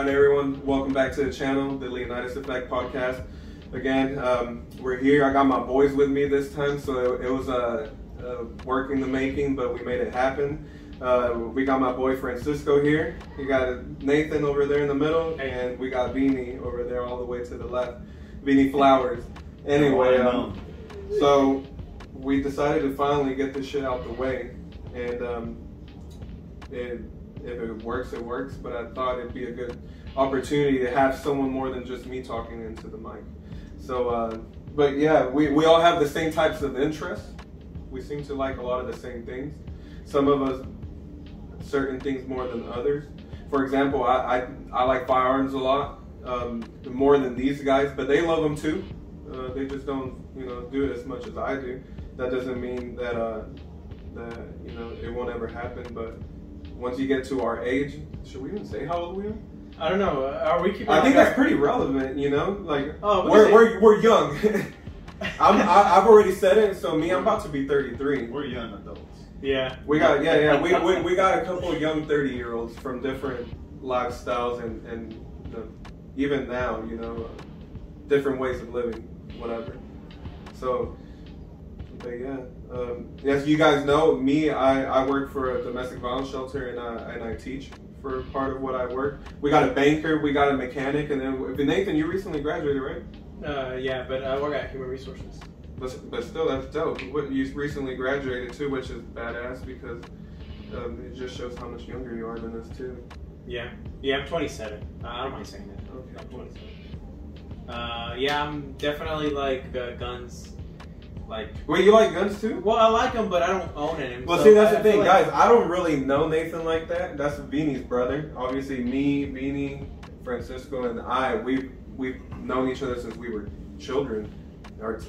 Alright everyone, welcome back to the channel, the Leonidas Effect podcast. Again, we're here. I got my boys with me this time, so it was work in the making, but we made it happen. We got my boy Francisco here. You got Nathan over there in the middle, and we got Beanie over there all the way to the left. Beanie Flowers. Anyway, so we decided to finally get this shit out the way, and if it works, it works, but I thought it'd be a good opportunity to have someone more than just me talking into the mic. So, but yeah, we all have the same types of interests. We seem to like a lot of the same things. Some of us, certain things more than others. For example, I like firearms a lot, more than these guys, but they love them too. They just don't, do it as much as I do. That doesn't mean that, it won't ever happen, but once you get to our age, should we even say how old we are? I don't know. Are we keeping? I think that's pretty relevant, Like, oh, we're young. I've already said it. So I'm about to be 33. We're young adults. Yeah. We got we got a couple of young 30-year-olds from different lifestyles and even now, different ways of living, whatever. So. But yeah, as you guys know, I work for a domestic violence shelter and I teach for part of what I work. We got a banker, we got a mechanic, and then Nathan, you recently graduated, right? Yeah, but I work at Human Resources. But still, that's dope. You recently graduated too, which is badass because it just shows how much younger you are than us too. Yeah, I'm 27. I don't mind saying that. Okay. I'm 27. Yeah, I'm definitely like guns. Wait, you like guns too? Well, I like them, but I don't own any. Well, see, that's the thing, guys. I don't really know Nathan like that. That's Beanie's brother. Obviously, me, Beanie, Francisco, and we've known each other since we were children, or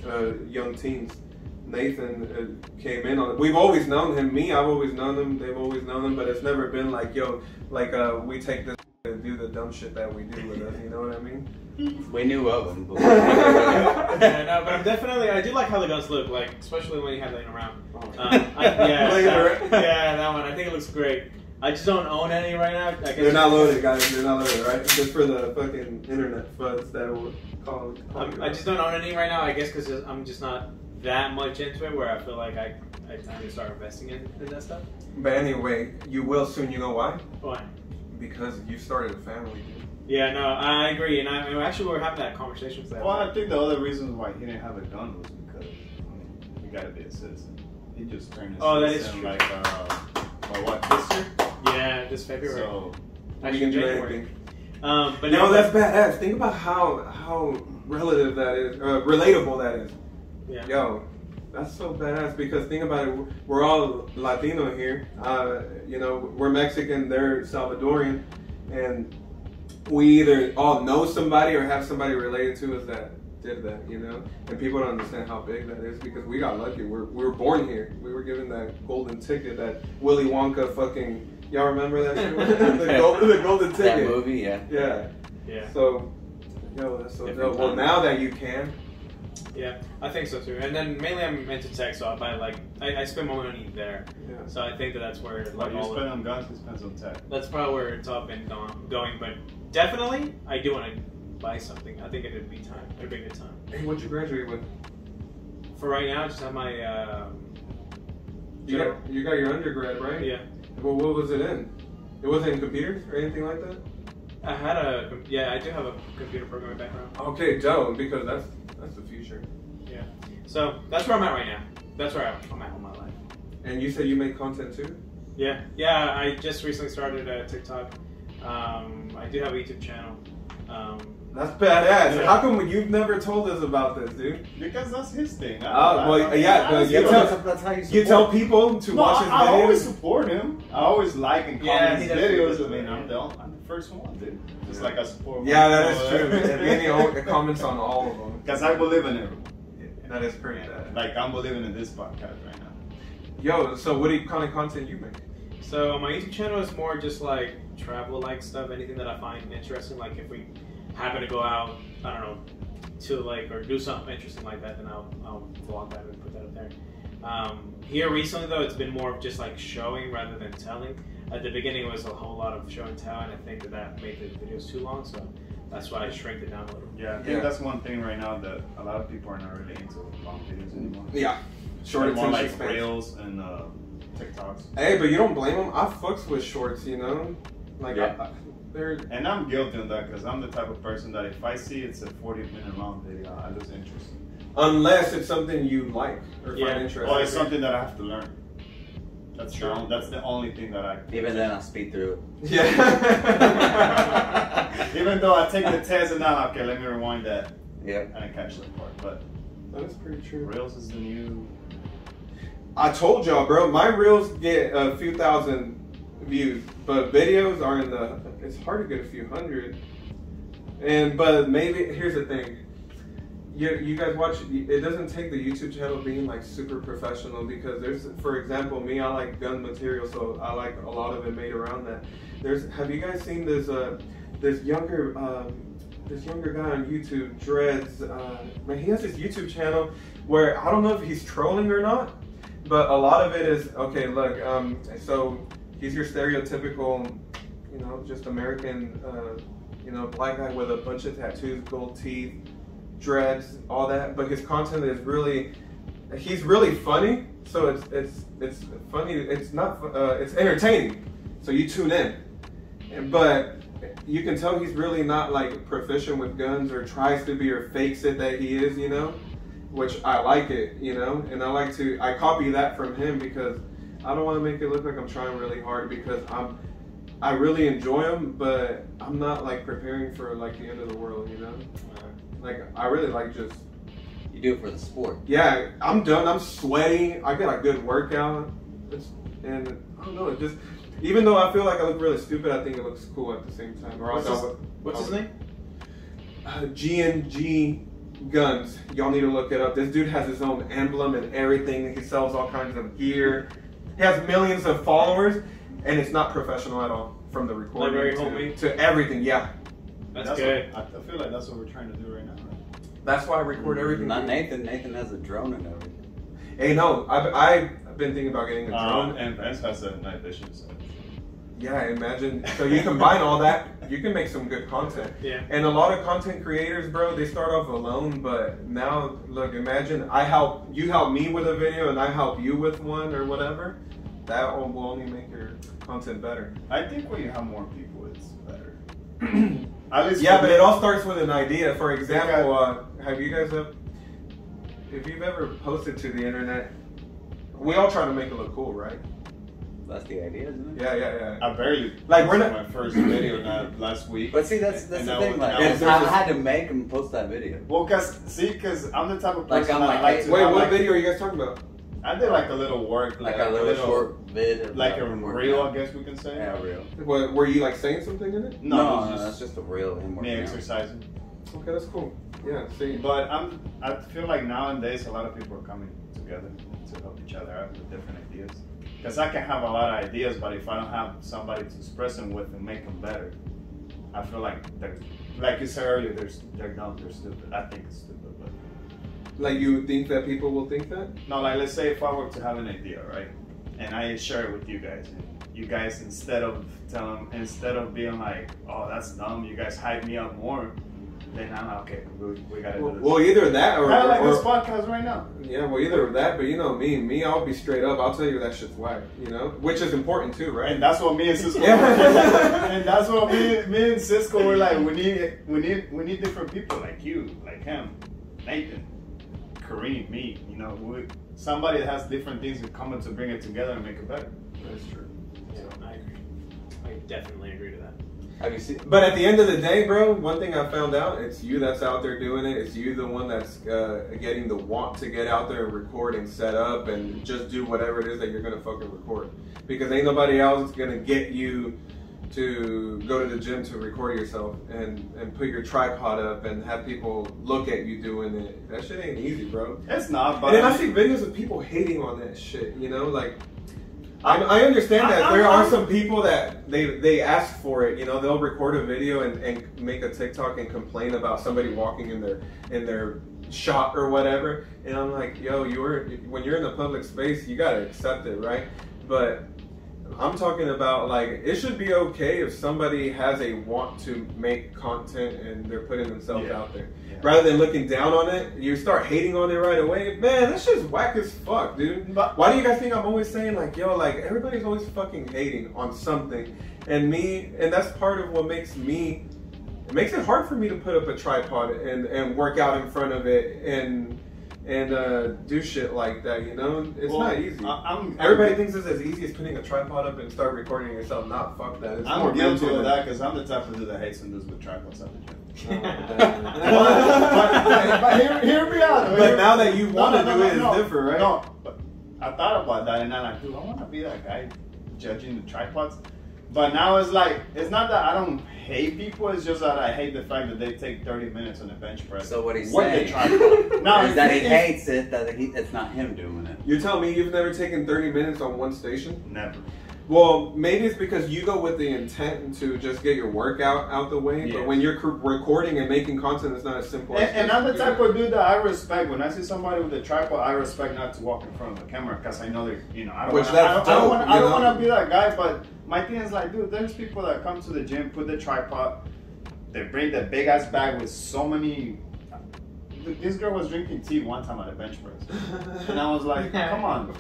young teens. Nathan came in on it. We've always known him. I've always known him. They've always known him, but it's never been like, we take this and do the dumb shit that we do with us. You know what I mean? We knew of them, but yeah, no, but I do like how the guns look, like especially when you have laying around. Yeah, that one. I think it looks great. I just don't own any right now. They're not loaded, guys. They're not loaded, right? Just for the fucking internet fuzz that will call I just don't own any right now. I guess because I'm just not that much into it, where I feel like I need to start investing in that stuff. But anyway, you will soon. You know why? Why? Because you started a family, dude. Yeah, no, I agree, and actually we were having that conversation with that. Well, I think the other reason why he didn't have a gun was because you gotta be a citizen. He just turned his citizen like this year? Yeah, this February. So we can do anything. But that's badass. Think about how relative that is, relatable that is. Yeah. Yo, that's so badass because think about it. We're all Latino here. We're Mexican, they're Salvadorian, and we either all know somebody or have somebody related to us that did that, and people don't understand how big that is because we got lucky. We were born here. We were given that golden ticket, that Willy Wonka fucking. Y'all remember that shit? the golden ticket. That movie, yeah. Yeah. So, that's so dope. Well, now that you can. Yeah, I think so too. And then mainly I'm into tech, so I buy I spend my money there. Yeah. So I think that's where what you spend on guns, you spend on tech. That's probably where it's all been going. But definitely, I do want to buy something. I think it'd be time. It'd be a good time. Hey, what'd you graduate with? For right now, I just have my. You got your undergrad, right? Yeah. Well, what was it in? It wasn't in computers or anything like that? I do have a computer programming background. Okay, dope, because that's the future. Yeah. So that's where I'm at right now. That's where I'm at in my life. And you said you make content too? Yeah. I just recently started a TikTok. I do have a YouTube channel. That's badass. Yeah. How come you've never told us about this, dude? Because that's his thing. You tell people to watch his videos. I always support him. I always like and comment his videos. I mean, I'm the first one, dude. Just like I support. Yeah, that is true. And Vinny comments on all of them. Because I believe in everyone. That is pretty bad. Like I'm believing in this podcast right now. Yo, so what kind of content you make? So my YouTube channel is more just like travel-like stuff. Anything that I find interesting, like if we happen to go out, I don't know, to the lake or do something interesting like that, then I'll vlog that and put that up there. Here recently though, it's been more of just like showing rather than telling. At the beginning, it was a whole lot of show and tell, and I think that made the videos too long, so that's why I shrinked it down a little. Yeah, I think that's one thing right now that a lot of people are not really into long videos anymore. Yeah, short more like attention reels and TikToks. Hey, but you don't blame them. I fucks with shorts, you know. Like, they're. And I'm guilty on that because I'm the type of person that if I see it's a 40-minute long video, I lose interest. Unless it's something you like or find interesting. Or it's something that I have to learn. That's true. That's the only thing that I. Even then, I'll speed through it. Yeah. Even though I take the test and now, okay, let me rewind that. Yeah. And I catch that part, but that is pretty true. Reels is the new. I told y'all, bro. My reels get a few thousand views, but videos are in the. It's hard to get a few hundred. But maybe here's the thing. You guys watch, it doesn't take the YouTube channel being like super professional because there's, for example, me, I like gun material, so I like a lot of it made around that. Have you guys seen this younger guy on YouTube, Dreads, man, he has this YouTube channel where I don't know if he's trolling or not, but a lot of it is, okay, look, so he's your stereotypical, you know, just American, you know, black guy with a bunch of tattoos, gold teeth, dreads, all that, but his content is really, he's really funny, so it's funny, it's not, it's entertaining, so you tune in, but you can tell he's really not like proficient with guns or tries to be or fakes it that he is, you know, which I like it, you know, and I copy that from him because I don't want to make it look like I'm trying really hard because I really enjoy them, but I'm not like preparing for like the end of the world, you know. Like, I really like just... You do it for the sport. Yeah, I'm done. I'm sweating. I get a good workout. And I don't know, it just... Even though I feel like I look really stupid, I think it looks cool at the same time. What's his name? G&G Guns. Y'all need to look it up. This dude has his own emblem and everything. He sells all kinds of gear. He has millions of followers, and it's not professional at all. From the recording to everything, yeah. That's good. I feel like that's what we're trying to do right now. Right? That's why I record everything. Not Nathan. Nathan has a drone and everything. Hey, no, I've been thinking about getting a drone. And Vance has a night vision. So. Yeah, imagine. So you combine all that, you can make some good content. Yeah. And a lot of content creators, bro, they start off alone, but now, look, imagine you help me with a video and I help you with one or whatever. That will only make your content better. I think when you have more people, it's better. Yeah, but it all starts with an idea. For example, have you guys if you've ever posted to the internet, we all try to make it look cool, right? That's the idea, isn't it? Yeah. I barely like we're not my first video last week. But see, that's the thing. Like, I had to make and post that video. Well, cause I'm the type of person like, I like to. Wait, what video are you guys talking about? I did like a little work, like a little short vid, like a reel, I guess we can say. Yeah, reel. What, were you like saying something in it? No, that's just a reel. Me exercising. Okay, that's cool. Yeah, see. But I feel like nowadays a lot of people are coming together to help each other out with different ideas. Because I can have a lot of ideas, but if I don't have somebody to express them with and make them better, I feel like like you said earlier, they're dumb, they're stupid. I think it's stupid, but. Like you think that people will think that? No, like let's say if I were to have an idea, right, and I share it with you guys, and you guys instead of being like, oh that's dumb, you guys hype me up more, then I'm okay, we gotta do this. Well, either that or kind of like this podcast right now. Yeah, well, either that, but you know me, I'll be straight up. I'll tell you that shit's whack, you know, which is important too, right? And that's what me and Cisco. And that's what me and Cisco were like. We need different people like you, like him, Nathan, Kareem, me. You know, somebody that has different things in common to bring it together and make it better. That's true. Yeah, I agree. I definitely agree to that. Have you seen? But at the end of the day, bro, one thing I found out, it's you that's out there doing it. It's you the one that's getting the want to get out there and record and set up and just do whatever it is that you're gonna fucking record. Because ain't nobody else gonna get you to go to the gym to record yourself and put your tripod up and have people look at you doing it. That shit ain't easy, bro. It's not, but and then I see videos of people hating on that shit, you know, like I understand that there are some people that they ask for it, you know, they'll record a video and make a TikTok and complain about somebody walking in their shot or whatever. And I'm like, yo, when you're in a public space, you gotta accept it, right? But I'm talking about like it should be okay if somebody has a want to make content and they're putting themselves out there. Yeah. Rather than looking down on it, you start hating on it right away. Man, that's just whack as fuck, dude. Why do you guys think I'm always saying like, yo, like everybody's always fucking hating on something, and that's part of what makes it makes it hard for me to put up a tripod and work out in front of it and do shit like that, you know? It's not easy. Everybody thinks it's as easy as putting a tripod up and start recording yourself. Not fuck that. It's I'm guilty of that because I'm the type of dude that hates when dudes with tripods at the gym. But hear me out. But now that you want to do it, it's different, right? No, but I thought about that and I'm like, dude, I want to be that guy judging the tripods. But now it's like, it's not that I don't hate people, it's just that I hate the fact that they take 30 minutes on a bench press. So what he's saying is that he hates it, that it's not him doing it. You're telling me you've never taken 30 minutes on one station? Never. Well, maybe it's because you go with the intent to just get your workout out the way, yes. But when you're recording and making content, it's not as simple as and I'm the type of dude that I respect. When I see somebody with a tripod, I respect not to walk in front of the camera because I know that, you know, I don't want to be that guy, but my thing is like, dude, there's people that come to the gym, put the tripod, they bring the big ass bag with so many. This girl was drinking tea one time at a bench press, and I was like, "Come on,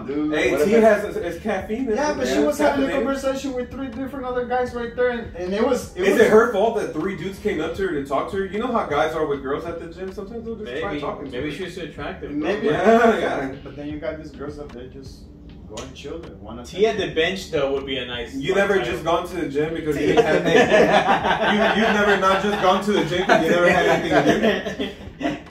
dude." Hey, tea has caffeine. Yeah, but she was having a conversation with 3 different other guys right there, and it was. Is it her fault that 3 dudes came up to her to talk to her? You know how guys are with girls at the gym. Sometimes they'll just try talking to her. Maybe she's too attractive. Maybe, yeah. But then you got these girls up there just going chill. Tea at the bench though would be a nice. You never just gone to the gym because you didn't have you've never not just gone to the gym because you never had anything to do.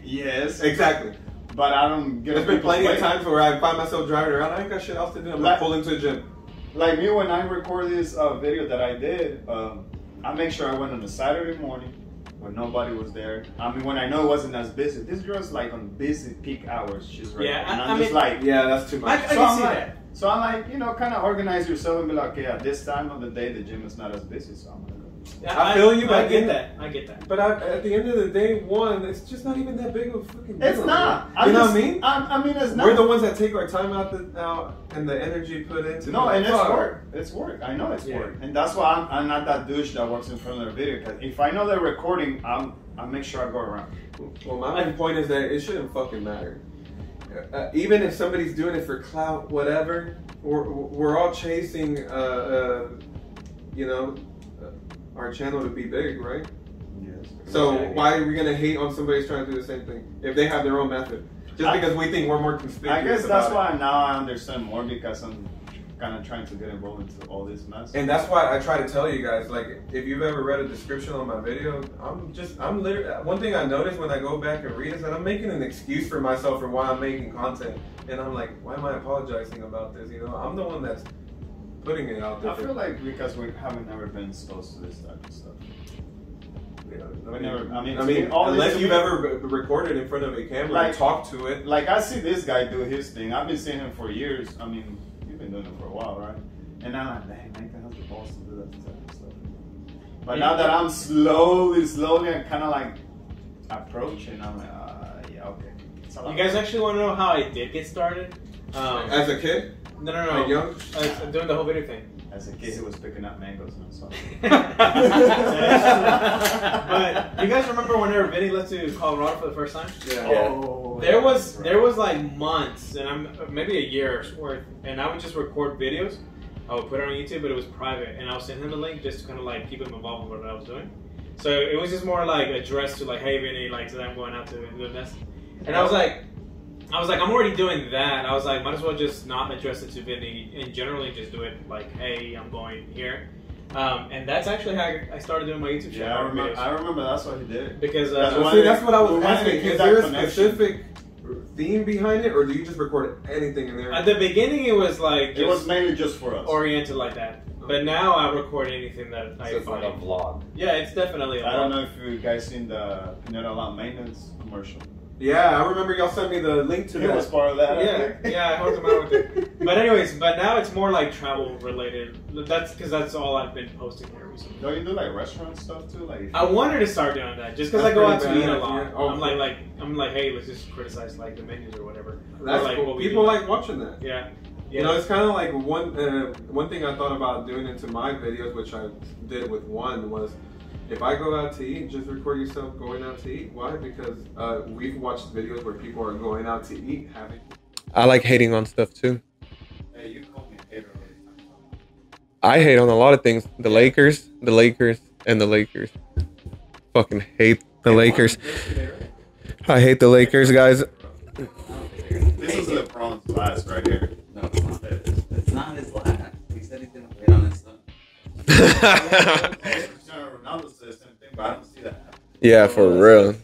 Yes, exactly. But I don't get. There's been plenty of times where I find myself driving around. I ain't got shit else to do. I'm like pulling to the gym. Like me, when I record this video that I did, I make sure I went on a Saturday morning when nobody was there. I mean, when I know it wasn't as busy. This girl's like on busy peak hours. She's right. Yeah, and I'm just like, yeah, that's too much. I can see that. So I'm like, you know, kind of organize yourself and be like, okay, at this time of the day, the gym is not as busy, so I'm gonna go. I feel you, but I get that. I get that. But at the end of the day, it's just not even that big of a fucking deal. It's not. You know what I mean? I mean, it's not. We're the ones that take our time out and the energy put into. No, and it's work. It's work. I know it's work, and that's why I'm not that douche that works in front of the video. Because if I know they're recording, I make sure I go around. Well, my main point is that it shouldn't fucking matter. Even if somebody's doing it for clout, whatever, we're all chasing, you know, our channel to be big, right? Yes. So why are we gonna hate on somebody who's trying to do the same thing if they have their own method? Just because we think we're more conspicuous. I guess that's why now I understand more because I'm kind of trying to get involved into all this mess. And that's why I try to tell you guys, like, if you've ever read a description on my video, I'm literally, one thing I notice when I go back and read is that I'm making an excuse for myself for why I'm making content. And I'm like, why am I apologizing about this? You know, I'm the one that's putting it out there. I feel like because we haven't ever been exposed to this type of stuff. Yeah, I mean, unless you've ever recorded in front of a camera and talked to it. Like, I see this guy do his thing. I've been seeing him for years. I mean, you've been doing it for a while, right? And I'm like, dang, Nathan has the balls to do that type of stuff. But now that I'm slowly, I'm kind of like approaching, I'm like, yeah, okay. You guys actually want to know how I did get started? As a kid? No. Like young? Doing the whole video thing. As a kid, he was picking up mangoes and stuff. But you guys remember whenever Vinny left to Colorado for the first time? Yeah. Oh, there was like months, and maybe a year's worth, and I would just record videos. I would put it on YouTube, but it was private, and I would send him the link just to kind of like keep him involved with what I was doing. So it was just more like addressed to like, hey Vinny, like today I'm going out to do this, and I was like, I'm already doing that. I was like, might as well just not address it to Vinny and generally just do it like, hey, I'm going here. And that's actually how I started doing my YouTube channel. Yeah, I remember that's what he did. Because that's what I was asking. Is there a specific theme behind it, or do you just record anything in there? At the beginning, it was like it was mainly just for us, oriented like that. But now I record anything that I find. It's like a vlog. Yeah, it's definitely a vlog. I don't know if you guys seen the Pinero Lot maintenance commercial. Yeah, I remember y'all sent me the link to He was that. part of that. Yeah, I helped him out with it. But anyways, now it's more like travel related. That's because that's all I've been posting here recently. Don't you do like restaurant stuff too? Like I wanted to start doing that just because I That's go out to pretty eat a bad, lot. yeah. Oh, I'm like, hey, let's just criticize like the menus or whatever. That's or, like, cool. what we People do. like watching that. Yeah. You know, it's kind of like one thing I thought about doing into my videos, which I did with one, was if I go out to eat, just record yourself going out to eat. Why? Because we've watched videos where people are going out to eat, having. I like hating on stuff too. hey, you call me a hater all the time. I hate on a lot of things. The Lakers, and the Lakers. Fucking hate the Lakers. I hate the Lakers, guys. This is LeBron's last right here. No, it's not. It's not his last. He said he's gonna wait on his son. Cristiano Ronaldo says the same thing, but I don't see that happening. Yeah, for real.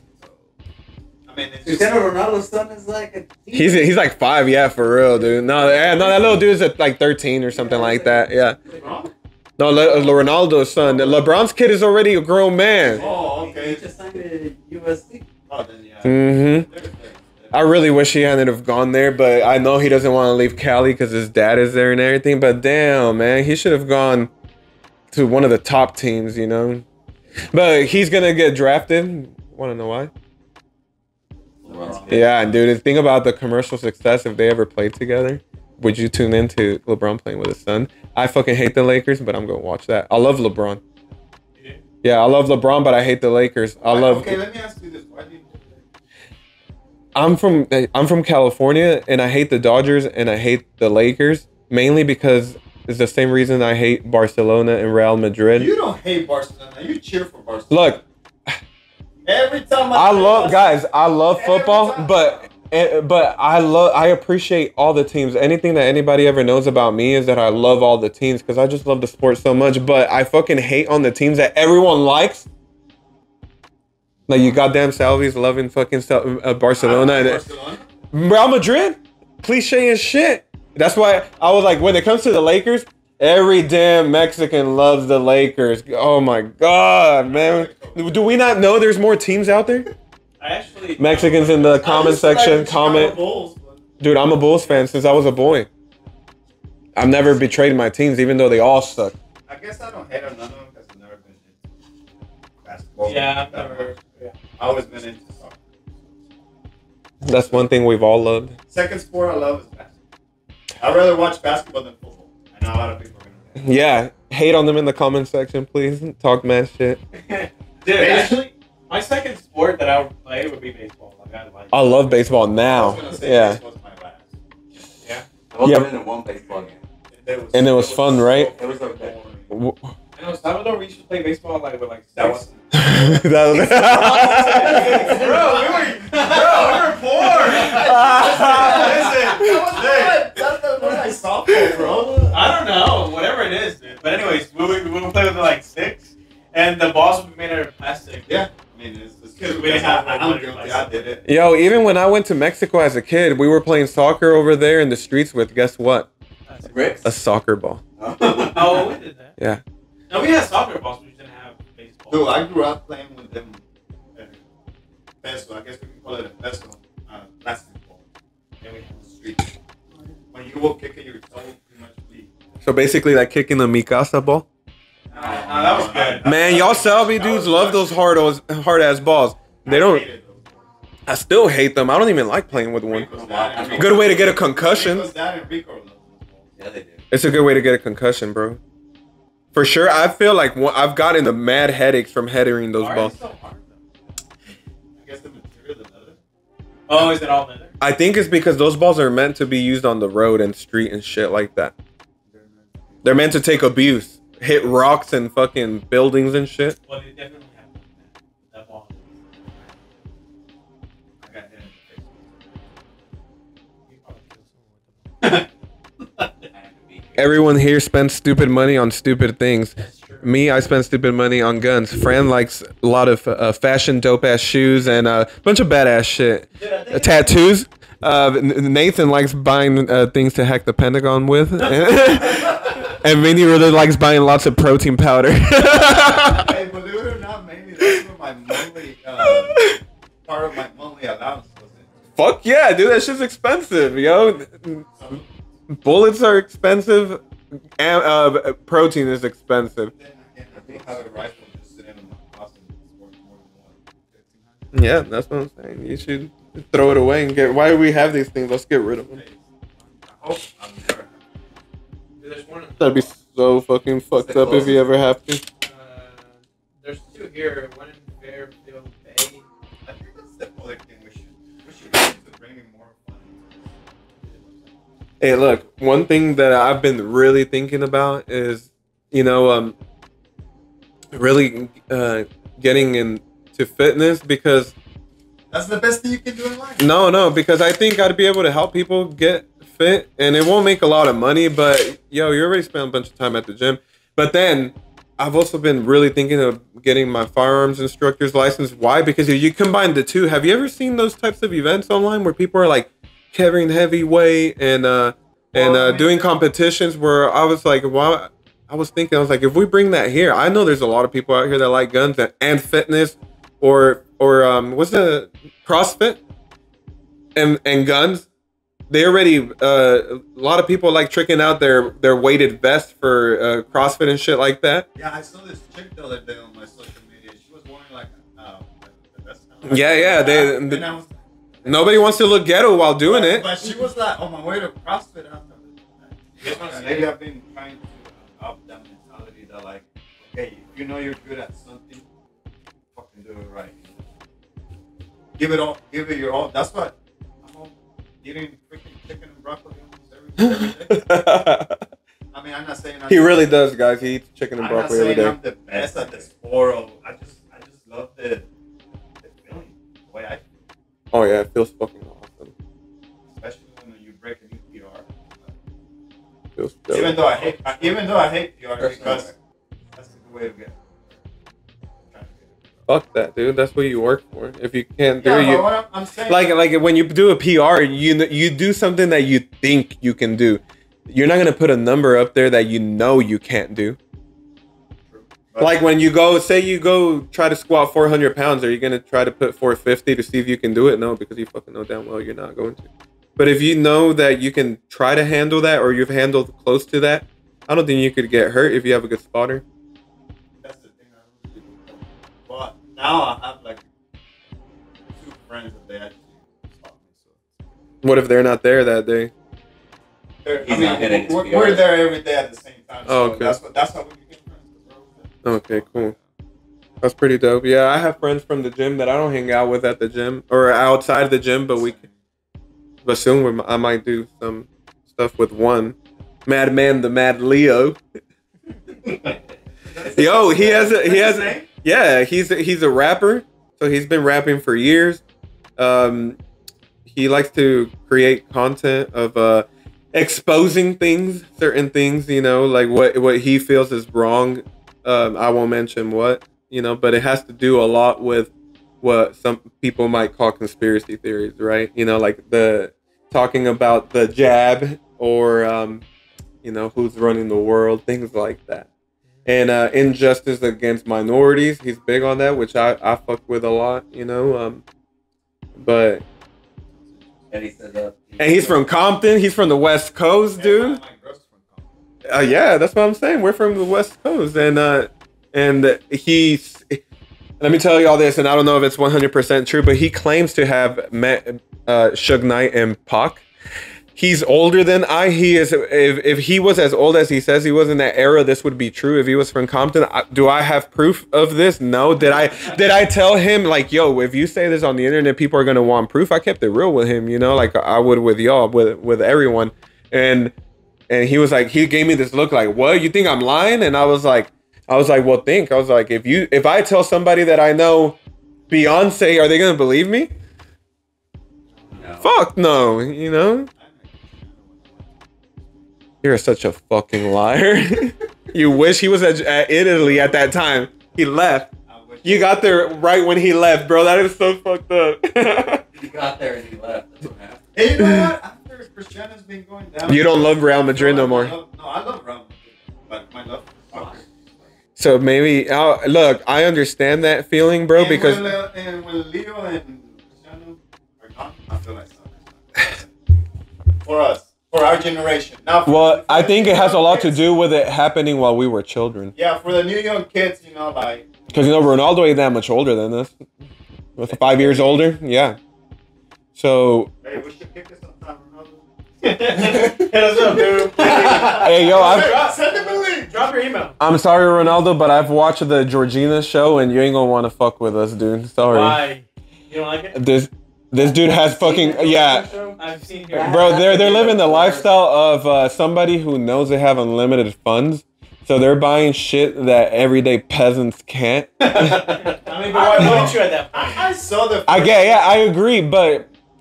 I mean, it's Cristiano Ronaldo's son is like a He's like 5, yeah, for real, dude. No, that little dude's at like 13 or something like that. Yeah. LeBron? No, Ronaldo's son. LeBron's kid is already a grown man. Oh, He okay. just signed a USC. Oh, then yeah. Mm-hmm. I really wish he hadn't have gone there, but I know he doesn't want to leave Cali because his dad is there and everything. But damn, man, he should have gone to one of the top teams, you know. But he's gonna get drafted. Want to know why? Yeah, and dude, the thing about the commercial success, if they ever played together, would you tune into LeBron playing with his son? I fucking hate the Lakers, but I'm gonna watch that. I love LeBron. Yeah, I love LeBron, but I hate the Lakers. Okay, let me ask you this. Why do you I'm from California, and I hate the Dodgers and I hate the Lakers mainly because it's the same reason I hate Barcelona and Real Madrid. You don't hate Barcelona. You cheer for Barcelona. Look, Every time I love Every football, time. but I appreciate all the teams. Anything that anybody ever knows about me is that I love all the teams because I just love the sport so much. But I fucking hate on the teams that everyone likes. Like you goddamn Salvi's loving fucking Barcelona and Barcelona. Real Madrid. Cliche as shit. That's why I was like, when it comes to the Lakers, every damn Mexican loves the Lakers. Oh my god, man. Do we not know there's more teams out there? I actually Mexicans in the comment section, comment. Dude, I'm a Bulls fan since I was a boy. I've never betrayed my teams, even though they all suck. I guess I don't hate on none of them because I've never been into basketball. Yeah, I've that never. much. Yeah. I've always been into soccer. That's one thing we've all loved. Second sport I love is basketball. I'd rather watch basketball than football. I know a lot of people are going to Yeah, hate on them in the comment section, please. Talk mad shit. Dude, actually, my second sport that I would play would be baseball. Like, I like. I love baseball now. Yeah. This was my last. Yeah. I was Yeah. in one baseball game. And it was fun, right? It was okay. W- I know Salvador, we used to play baseball like with like That six. was. that was we were poor. Listen, that's the one I saw, bro. I don't know, whatever it is, dude. But anyways, we would play with like sticks, and the balls would be made out of plastic. Yeah, I mean, it's We didn't have, like, I'm money guilty. like I that. did it. Yo, even when I went to Mexico as a kid, we were playing soccer over there in the streets with, guess what? Bricks? A soccer ball. Oh, we did that. Yeah. No, we had soccer balls, but we didn't have baseball. Dude, I grew up playing with them. Peso, I guess we can call it a peso. Plastic ball. And we had the street. When you will kick it, your toe pretty much bleed. So basically, like kicking the Mikasa ball. No, that was good. Man, y'all Selby dudes love those hard ass balls. They don't. I still hate them. I don't even like playing with one. Good way to get a concussion. Rico's dad and Rico love those balls. Yeah, they do. It's a good way to get a concussion, bro. For sure, I feel like I've gotten the mad headaches from heading those Why balls. is it so hard, though? I guess the material, the leather. Oh, is it all leather? I think it's because those balls are meant to be used on the road and street and shit like that. They're meant to take abuse, hit rocks and fucking buildings and shit. Well, they definitely have that ball. I got hit in You probably killed someone with them. Everyone here spends stupid money on stupid things. That's true. Me, I spend stupid money on guns. Fran likes a lot of fashion, dope ass shoes and a bunch of badass shit. Dude, I think Tattoos. Nathan likes buying things to hack the Pentagon with. And Vinny really likes buying lots of protein powder. Hey, believe it or not, maybe that's what my monthly part of my monthly allowance was Fuck yeah, dude. That shit's expensive, yo. Bullets are expensive. And protein is expensive. Yeah, that's what I'm saying. You should throw it away and get. Why do we have these things? Let's get rid of them. That'd be so fucking fucked up if you ever have to. There's two here. One in Fairfield Bay. I think that's the other thing we should to bring in more fun. Hey, look. One thing that I've been really thinking about is, really getting into fitness because that's the best thing you can do in life. No, because I think I'd be able to help people get fit, and it won't make a lot of money, but you already spent a bunch of time at the gym. But then I've also been really thinking of getting my firearms instructor's license. Why? Because if you combine the two, have you ever seen those types of events online where people are like carrying heavy weight and doing competitions? Where I was like, wow. I was thinking, if we bring that here, I know there's a lot of people out here that like guns and fitness, or what's the CrossFit and guns. They already a lot of people like tricking out their weighted vest for CrossFit and shit like that. Yeah, I saw this chick the other day on my social media. She was wearing like the vest. Yeah. Nobody wants to look ghetto while doing it. But she was like, on my way to CrossFit. Maybe I've been trying to up that mentality that like, okay, if you know you're good at something, fucking do it right. Give it your all. That's what I'm eating freaking chicken and broccoli almost every day. I mean, I'm not saying he really does, guys. He eats chicken and broccoli every day. I'm the best at the sport. I just love the feeling, the way I feel. Oh yeah, it feels fucking awesome. Especially when you break a new PR. Feels even though I hate PR because that's the good way to get. Fuck that, dude. That's what you work for. If you can't do it, you what I'm saying, like when you do a PR, you do something that you think you can do. You're not gonna put a number up there that you can't do. True. Like when you go try to squat 400 pounds, are you gonna try to put 450 to see if you can do it? No, because you fucking know damn well you're not going to. But if you know that you can try to handle that, or you've handled close to that, I don't think you could get hurt if you have a good spotter. That's the thing. I don't really do. But now I have like 2 friends that they actually spot me. So. What if they're not there that day? We're there every day at the same time. So okay. That's how we became friends. Okay, cool. That's pretty dope. Yeah, I have friends from the gym that I don't hang out with at the gym or outside the gym, but soon I might do some stuff with one. Madman, the Mad Leo. Yo, he's a rapper. So he's been rapping for years. He likes to create content of exposing certain things, like what he feels is wrong. I won't mention what, but it has to do a lot with what some people might call conspiracy theories, right? Like the talking about the jab or, who's running the world, things like that. And injustice against minorities, he's big on that, which I fuck with a lot, but... And he said and he's from Compton. He's from the West Coast, dude. My girl's from Compton. Yeah, that's what I'm saying. We're from the West Coast, and he's. Let me tell you all this, and I don't know if it's 100% true, but he claims to have met Suge Knight and Pac. He's older than he is. If he was as old as he says he was in that era, this would be true. If he was from Compton, do I have proof of this? No. Did I tell him like, yo, if you say this on the internet, people are gonna want proof? I kept it real with him, like I would with y'all, with everyone. And he was like, he gave me this look like, what? You think I'm lying? And I was like, well, think. I was like, if I tell somebody that I know Beyonce, are they gonna believe me? No. Fuck no, You're such a fucking liar. You wish he was at Italy at that time. He left. You got there right when he left, bro. That is so fucked up. He got there and he left. That's what happened. Hey, you know what? After Cristiano's been going down... You don't love Real Madrid no more. I love Real Madrid. But my love... So maybe... look, I understand that feeling, bro, because... And when Leo and Cristiano are gone, I feel like... for us, for our generation. Now, Well, I think it has a lot to do with it happening while we were children. Yeah, for the new young kids, you know, like. Because, you know, Ronaldo ain't that much older than us. Was 5 years older? Yeah. So. Hey, we should kick this sometime, Ronaldo. Hit us up, dude. Hey, yo, send him a link. Drop your email. I'm sorry, Ronaldo, but I've watched the Georgina show, and you ain't gonna want to fuck with us, dude. Sorry. Why? You don't like it? This dude has fucking I've seen your bro. They're living the lifestyle of somebody who knows they have unlimited funds, so they're buying shit that everyday peasants can't. I mean, but why wouldn't you at that point? I saw the. I agree,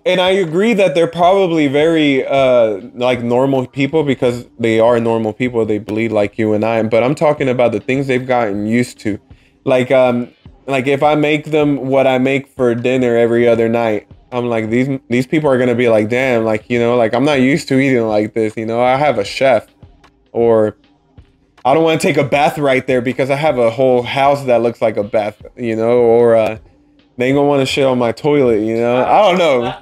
and I agree that they're probably very like normal people because they are normal people. They bleed like you and I. But I'm talking about the things they've gotten used to, like if I make them what I make for dinner every other night, I'm like these people are gonna be like, damn, like, you know, like I'm not used to eating like this. You know, I have a chef, or I don't want to take a bath right there because I have a whole house that looks like a bath. You know, or they ain't gonna want to shit on my toilet, you know? I don't know.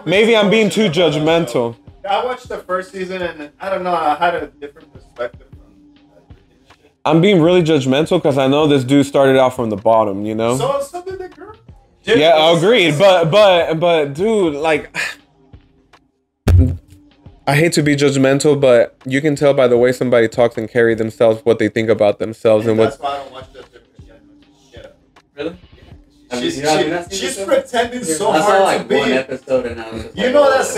Maybe I'm being too judgmental. I watched the first season and I don't know, I had a different perspective from that. I'm being really judgmental because I know this dude started out from the bottom, you know? So did the girl. Yeah, agreed. But dude, like, I hate to be judgmental, but you can tell by the way somebody talks and carry themselves what they think about themselves and that's what. why I don't watch the shit up. Really? She's pretending so I saw hard like to be. one episode and I was just You know that's.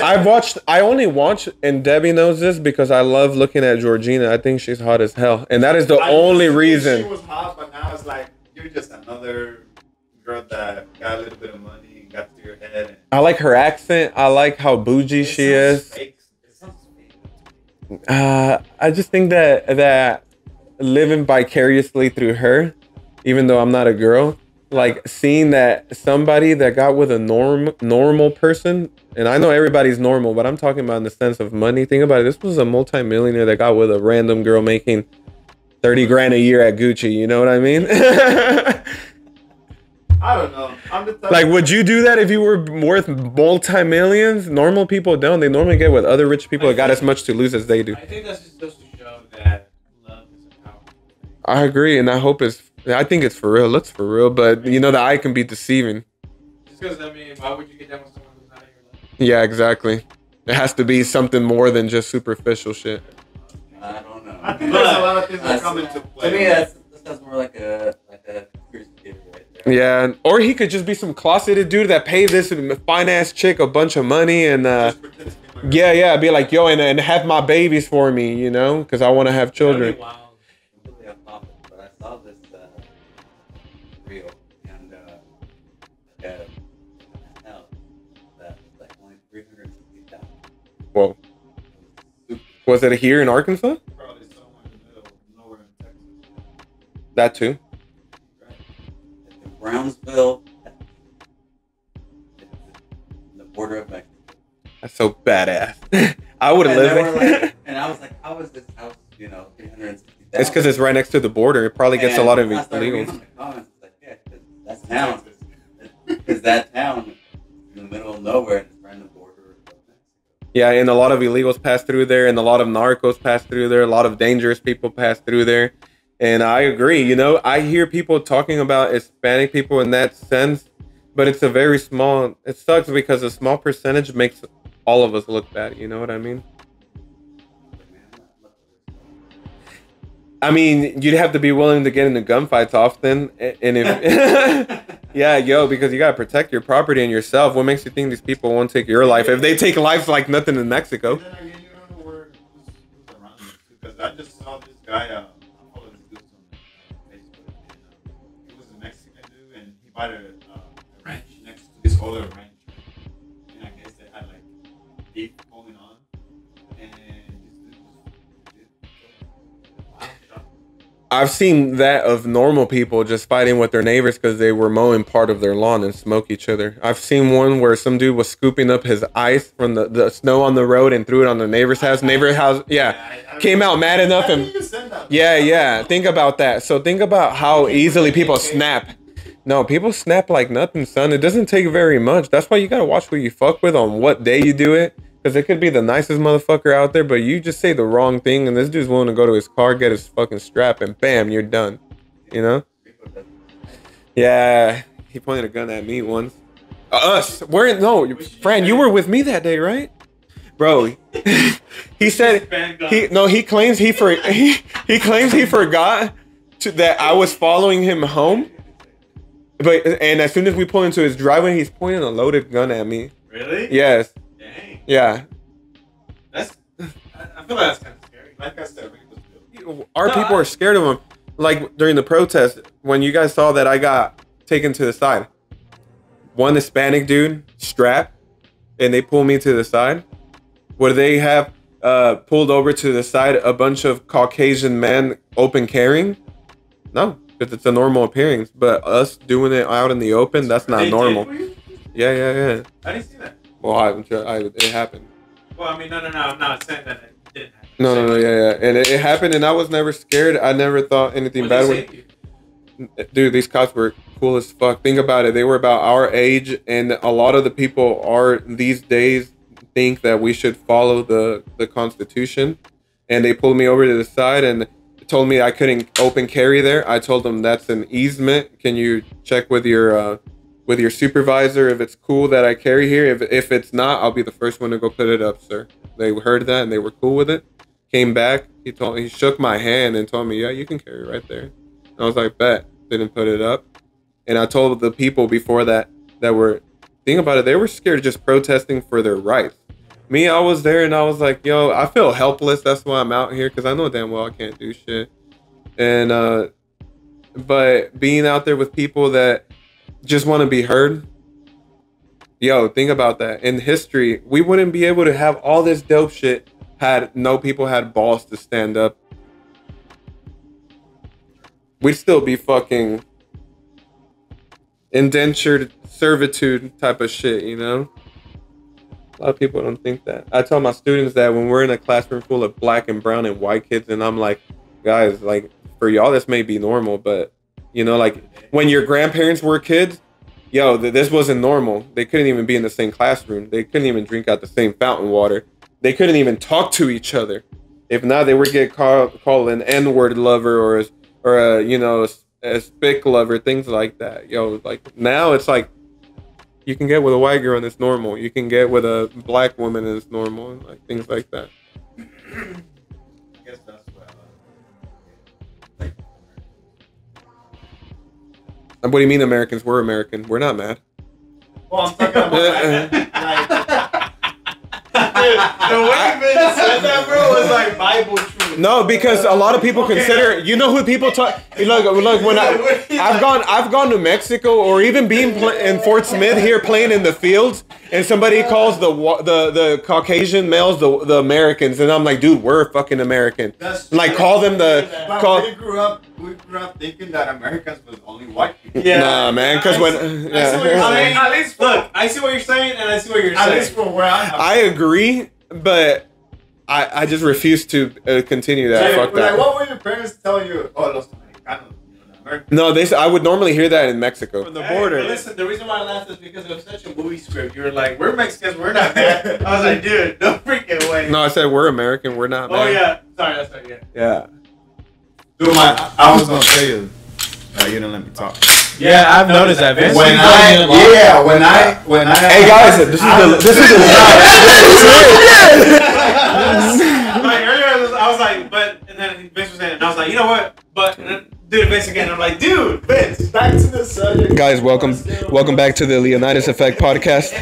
I only watch, and Debbie knows this because I love looking at Georgina. I think she's hot as hell. And that is the only reason. She was hot, but now it's like, you're just another girl that got a little bit of money and got to your head. And I like her accent. I like how bougie she is. Fake. It sounds fake. I just think that living vicariously through her, even though I'm not a girl, like seeing that somebody that got with a normal person, and I know everybody's normal, but I'm talking about in the sense of money. Think about it. This was a multimillionaire that got with a random girl making 30 grand a year at Gucci. You know what I mean? I don't know. I'm the type Like, would you do that if you were worth multi-millions? Normal people don't. They normally get with other rich people that got as much to lose as they do. I think that's just goes to show that love is a powerful thing. I agree, and I think it's for real. Looks for real, but you know the eye can be deceiving. Just because, I mean, why would you get down with someone who's not in your life? Yeah, exactly. It has to be something more than just superficial shit. I don't know. I think there's a lot of things that come into play. To me, that's more like a conspiracy theory right there. Yeah, or he could just be some closeted dude that paid this fine ass chick a bunch of money and Just pretend to be like- yeah, be like, yo, and have my babies for me, you know, because I want to have children. That'd be wild. Completely off topic, but I saw this reel and like a house that was like only 360,000. Whoa, was it here in Arkansas? Probably somewhere in the middle, nowhere in Texas. That too. Right? It's in Brownsville, the border of Mexico. That's so badass. I would have And they lived were there. like, and I was like, how is this house, 360,000? It's because it's right next to the border. It probably gets a lot of I started reading illegals. in the comments, it's like, yeah, 'cause that's town. Because that town is in the middle of nowhere and it's right on the border of Mexico. Yeah, and a lot of illegals pass through there, and a lot of narcos pass through there. A lot of dangerous people pass through there. And I agree. You know, I hear people talking about Hispanic people in that sense, but it's a very small. It sucks because a small percentage makes all of us look bad. You know what I mean? I mean, you'd have to be willing to get into gunfights often, and if yeah, because you gotta protect your property and yourself. What makes you think these people won't take your life if they take lives like nothing in Mexico? And then again, you don't know who's around you. Because I just saw this guy, I follow this dude on Facebook, and he was a Mexican dude, and he bought a ranch next to this other ranch. And I guess they had like beef going on. And this dude was I've seen that of normal people just fighting with their neighbors because they were mowing part of their lawn and smoke each other. I've seen one where some dude was scooping up his ice from the snow on the road and threw it on the neighbor's house. Came out mad enough and yeah. Think about that. So think about how easily people snap. No, people snap like nothing, son. It doesn't take very much. That's why you gotta watch who you fuck with on what day you do it. Because it could be the nicest motherfucker out there, but you just say the wrong thing, and this dude's willing to go to his car, get his fucking strap, and bam, you're done. You know? Yeah, he pointed a gun at me once. Us. Fran, you were with me that day, right? Bro, he said he claims he forgot that I was following him home. And as soon as we pull into his driveway, he's pointing a loaded gun at me. Really? Yes. Dang. Yeah. I feel like that's kind of scary. Like I said, our people are scared of him. Like during the protest, when you guys saw that I got taken to the side. One Hispanic dude strapped, and they pulled me to the side. Where they have pulled over to the side a bunch of Caucasian men open carrying? No, because it's a normal appearance. But us doing it out in the open, that's not normal. Yeah. I didn't see that. Well, it happened. Well, I mean, no. I'm not saying that it didn't happen. No, yeah. And it happened, and I was never scared. I never thought anything bad would. Dude, these cops were cool as fuck. Think about it. They were about our age, and a lot of the people are these days think that we should follow the Constitution. And they pulled me over to the side and told me I couldn't open carry there. I told them that's an easement. Can you check with your supervisor if it's cool that I carry here? If it's not, I'll be the first one to go put it up, sir. They heard that and they were cool with it. Came back. He shook my hand and told me, yeah, you can carry right there. I was like, bet. Didn't put it up. And I told the people before that were, think about it, they were scared just protesting for their rights. Me, I was there and I was like, yo, I feel helpless. That's why I'm out here, because I know damn well I can't do shit. And, but being out there with people that just want to be heard, yo, think about that. In history, we wouldn't be able to have all this dope shit had no people had balls to stand up. We'd still be fucking indentured servitude type of shit, you know? A lot of people don't think that. I tell my students that when we're in a classroom full of black and brown and white kids, and I'm like, guys, like, for y'all, this may be normal, but, you know, like, when your grandparents were kids, yo, this wasn't normal. They couldn't even be in the same classroom. They couldn't even drink out the same fountain water. They couldn't even talk to each other. If not, they would get called an N-word lover or a, you know, a spick lover, things like that. Yo, like, now it's like, you can get with a white girl and it's normal. You can get with a black woman and it's normal. Like, things like that. I guess that's what What do you mean Americans? We're American. We're not mad. Well, I'm talking about the way Vince said that, bro, was like Bible truth. No, because a lot of people consider, you know who people talk. Look, when I've gone to Mexico, or even being in Fort Smith here playing in the fields, and somebody calls the Caucasian males the Americans, and I'm like, dude, we're fucking American. Like, call them We grew up thinking that Americans was only white people. Yeah. Nah, man, because at least look, I see what you're saying, and I see what you're saying. At least from where I am. I agree, but I just refuse to continue that. Fuck that. Like, what were your parents telling you? Oh, los Americanos. No, I would normally hear that in Mexico. From the border. Hey, listen, the reason why I laughed is because it was such a movie script. You were like, we're Mexicans, we're not mad. I was like, dude, no freaking way. No, I said we're American, we're not mad. Oh, yeah. Sorry, that's right, yeah. Yeah. Dude, I was going to tell you. You didn't let me talk. Yeah, I've noticed that, Vince. When I Hey guys, this is like earlier, I was like, but, and then Vince was saying it, and I was like, you know what? But, and then did Vince again. I'm like, dude, Vince, back to the subject. guys, welcome back to the Leonidas Effect podcast.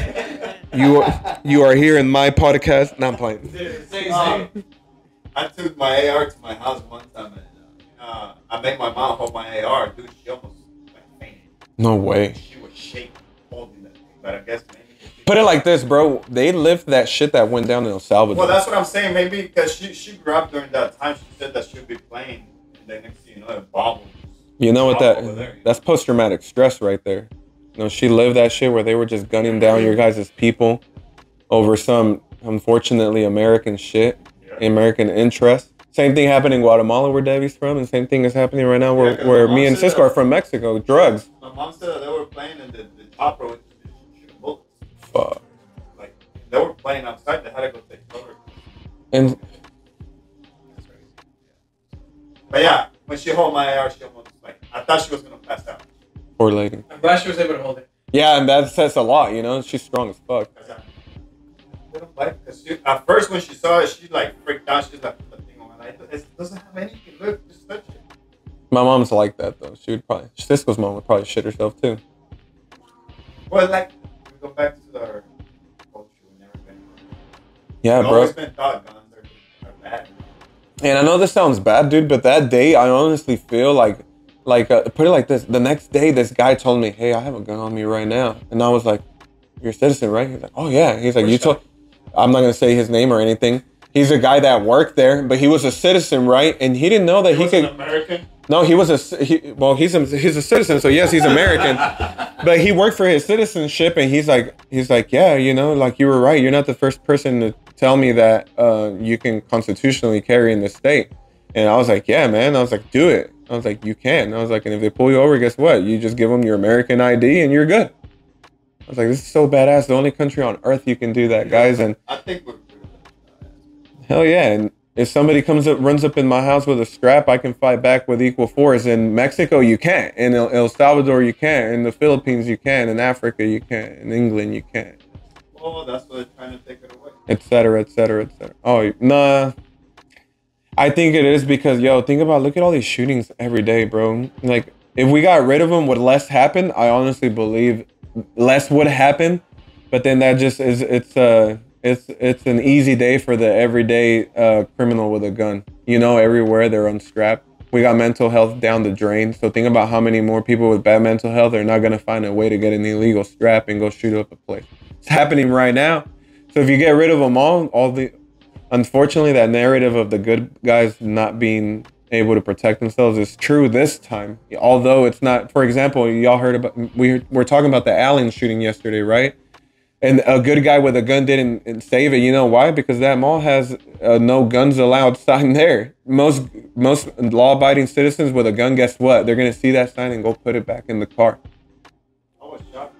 You are here in my podcast. No, I'm playing. I took my AR to my house one time, and I made my mom hold my AR. Dude, she almost fainted. No way. She was shaking, holding that thing. But I guess maybe. Put it like this, bro. They lived that shit that went down in El Salvador. Well, that's what I'm saying. Maybe because she grew up during that time. She said that she would be playing, and then next thing you know, it bobbled. You know what that's post-traumatic stress right there. You know, she lived that shit where they were just gunning down your guys' people over some, unfortunately, American shit, American interest. Same thing happened in Guatemala where Debbie's from, and same thing is happening right now where me and Cisco are from Mexico. Drugs. My mom said that they were playing and the top row was shooting bullets. Fuck. Like, they were playing outside. They had to go take photos. And But yeah, when she held my AR, she almost like I thought she was gonna pass out. poor lady. I'm glad she was able to hold it. Yeah, and that says a lot, you know? She's strong as fuck. Cause at first when she saw it, she like freaked out. She's like, "Put the thing on." It doesn't have anything. Look, just touch it. My mom's like that, though. She would probably... Cisco's mom would probably shit herself, too. Well, like we go back to our culture and everything. Yeah, We've bro. always been taught guns are bad. And I know this sounds bad, dude, but that day, I honestly feel like put it like this. The next day, this guy told me, hey, I have a gun on me right now. And I was like, you're a citizen, right? He's like, oh, yeah. He's like, you told... I'm not going to say his name or anything. He's a guy that worked there, but he was a citizen, right? And he didn't know that he could... An American? No, he was he's a citizen, so yes, he's American. But he worked for his citizenship, and he's like, yeah, you know, like you were right. You're not the first person to tell me that you can constitutionally carry in the state. And I was like, yeah, man. I was like, do it. I was like, you can. I was like, and if they pull you over, guess what? You just give them your American ID, and you're good. I was like, this is so badass. The only country on earth you can do that, guys. And I think we're hell yeah. And if somebody runs up in my house with a strap, I can fight back with equal force. In Mexico, you can't. In El Salvador, you can't. In the Philippines, you can. In Africa, you can't. In England, you can't. Oh, that's why they're trying to take it away. Et cetera, et cetera, et cetera. Oh, nah. I think it is because, think about, look at all these shootings every day, bro. Like, if we got rid of them, would less happen? I honestly believe less would happen. But then that just is, it's an easy day for the everyday criminal with a gun. You know, everywhere they're unstrapped. We got mental health down the drain. So think about how many more people with bad mental health are not going to find a way to get an illegal strap and go shoot up a place. It's happening right now. So if you get rid of them unfortunately, that narrative of the good guys not being able to protect themselves is true this time. Although it's not, for example, y'all heard about, we're talking about the Allen shooting yesterday, right? And a good guy with a gun didn't save it. You know why? Because that mall has no guns allowed sign there. Most law-abiding citizens with a gun, guess what? They're going to see that sign and go put it back in the car. I was shocked.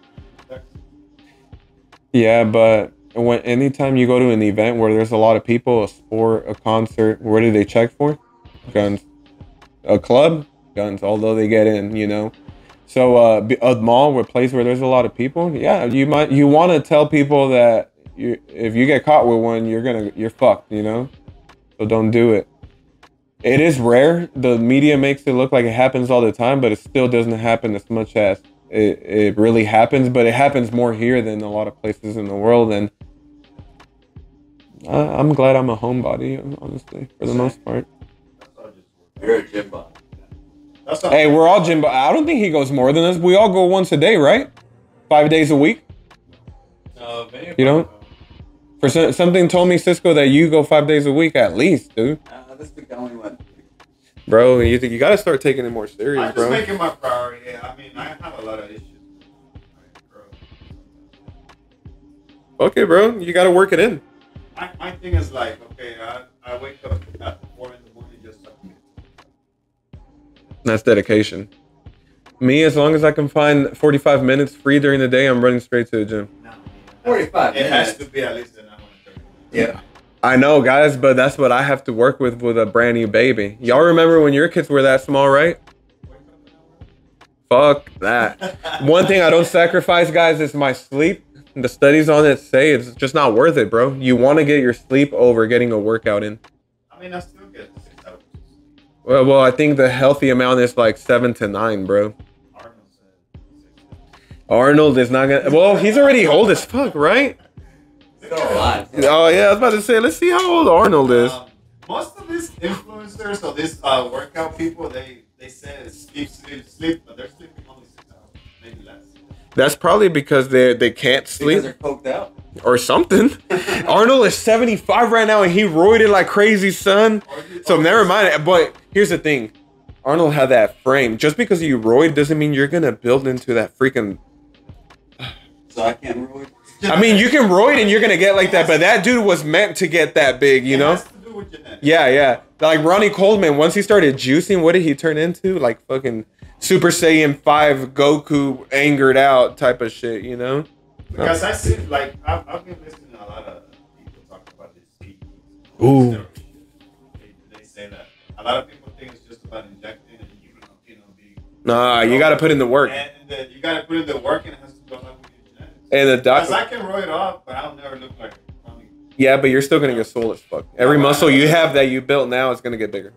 Yeah, but anytime you go to an event where there's a lot of people, a sport, a concert, what do they check for? Guns. A club? Guns, although they get in, you know. So a mall, a place where there's a lot of people, yeah, you want to tell people that if you get caught with one, you're fucked, you know. So don't do it. It is rare. The media makes it look like it happens all the time, but it still doesn't happen as much as it really happens. But it happens more here than a lot of places in the world, and I'm glad I'm a homebody, honestly, for the most part. You're a gym bot. Hey, we're all gym. I don't think he goes more than us. We all go once a day, right? 5 days a week. You know, for something told me, Cisco, that you go 5 days a week at least, dude. This week I only went. Bro, you got to start taking it more serious, I'm bro. just making my priority. I mean, I have a lot of issues. Okay, bro, you got to work it in. My thing is like, okay, I wake up at 4 in the morning just to... That's dedication. Me, as long as I can find 45 minutes free during the day, I'm running straight to the gym. No, 45 It minutes. has to be at least an hour and 30 minutes. Yeah. I know, guys, but that's what I have to work with a brand new baby. Y'all remember when your kids were that small, right? Fuck that. One thing I don't sacrifice, guys, is my sleep. The studies on it say it's just not worth it, bro. You want to get your sleep over getting a workout in. I mean, I still get 6 hours. Well, I think the healthy amount is like 7 to 9, bro. Arnold said 6. Arnold is not gonna. Well, he's already old as fuck, right? Still alive. Oh yeah, I was about to say. Let's see how old Arnold is. Most of these influencers or these workout people, they say sleep, but they're sleeping only 6 hours, maybe less. That's probably because they can't sleep Because they're coked out. or something. Arnold is 75 right now and he roided like crazy, son. So never mind. But here's the thing. Arnold had that frame. Just because you roid doesn't mean you're gonna build into that freaking... So I can't roid. I mean, you can roid and you're gonna get like that, but that dude was meant to get that big, you know? It has to do with genetics. Yeah. Like Ronnie Coleman, once he started juicing, what did he turn into? Like fucking Super Saiyan 5 Goku angered out type of shit, you know? Because I see, like, I've been listening to a lot of people talk about this speed. Ooh. They say that a lot of people think it's just about injecting and you know, be. Nah, you gotta put in the work. And you gotta put in the work, and it has to go up with your genetics. And the Because doc. I can roll it off, but I'll never look like Tommy. Yeah, but you're still gonna get swole as fuck. Every muscle you have that you built now is gonna get bigger.